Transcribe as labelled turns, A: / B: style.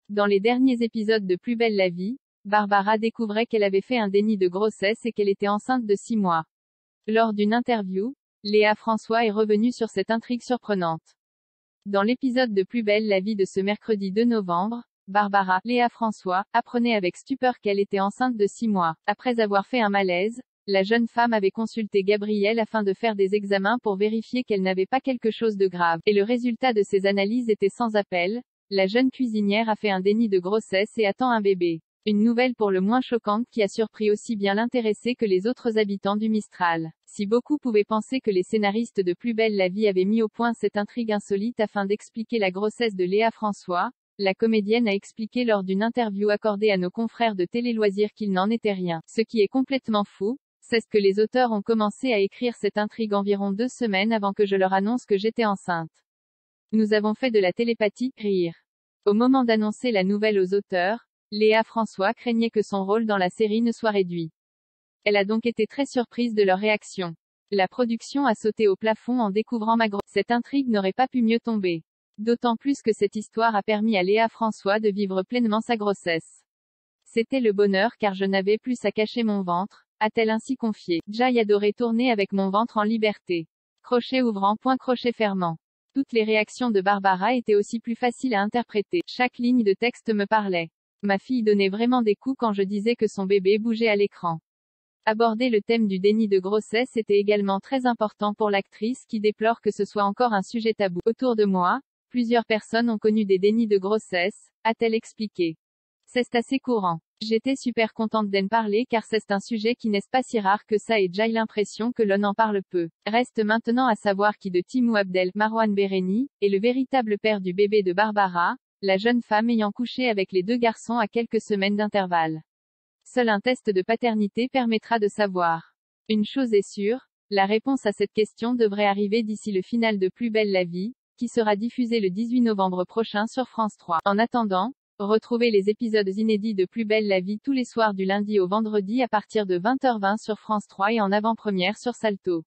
A: Dans les derniers épisodes de Plus belle la vie, Barbara découvrait qu'elle avait fait un déni de grossesse et qu'elle était enceinte de 6 mois. Lors d'une interview, Léa François est revenue sur cette intrigue surprenante. Dans l'épisode de Plus belle la vie de ce mercredi 2 novembre, Barbara, Léa François, apprenait avec stupeur qu'elle était enceinte de 6 mois. Après avoir fait un malaise, la jeune femme avait consulté Gabriel afin de faire des examens pour vérifier qu'elle n'avait pas quelque chose de grave, et le résultat de ces analyses était sans appel. La jeune cuisinière a fait un déni de grossesse et attend un bébé. Une nouvelle pour le moins choquante qui a surpris aussi bien l'intéressé que les autres habitants du Mistral. Si beaucoup pouvaient penser que les scénaristes de Plus belle la vie avaient mis au point cette intrigue insolite afin d'expliquer la grossesse de Léa François, la comédienne a expliqué lors d'une interview accordée à nos confrères de Télé Loisirs qu'il n'en était rien. Ce qui est complètement fou, c'est que les auteurs ont commencé à écrire cette intrigue environ 2 semaines avant que je leur annonce que j'étais enceinte. Nous avons fait de la télépathie, rire. Au moment d'annoncer la nouvelle aux auteurs, Léa François craignait que son rôle dans la série ne soit réduit. Elle a donc été très surprise de leur réaction. La production a sauté au plafond en découvrant ma grossesse. Cette intrigue n'aurait pas pu mieux tomber. D'autant plus que cette histoire a permis à Léa François de vivre pleinement sa grossesse. C'était le bonheur car je n'avais plus à cacher mon ventre, a-t-elle ainsi confié. Jai adorait tourner avec mon ventre en liberté. Crochet ouvrant, point crochet fermant. Toutes les réactions de Barbara étaient aussi plus faciles à interpréter. Chaque ligne de texte me parlait. Ma fille donnait vraiment des coups quand je disais que son bébé bougeait à l'écran. Aborder le thème du déni de grossesse était également très important pour l'actrice qui déplore que ce soit encore un sujet tabou. Autour de moi, plusieurs personnes ont connu des dénis de grossesse, a-t-elle expliqué. C'est assez courant. J'étais super contente d'en parler car c'est un sujet qui n'est pas si rare que ça et j'ai l'impression que l'on en parle peu. Reste maintenant à savoir qui de Timou Abdel, Marwan Bereni, est le véritable père du bébé de Barbara, la jeune femme ayant couché avec les 2 garçons à quelques semaines d'intervalle. Seul un test de paternité permettra de savoir. Une chose est sûre, la réponse à cette question devrait arriver d'ici le final de Plus belle la vie, qui sera diffusé le 18 novembre prochain sur France 3. En attendant, retrouvez les épisodes inédits de Plus belle la vie tous les soirs du lundi au vendredi à partir de 20h20 sur France 3 et en avant-première sur Salto.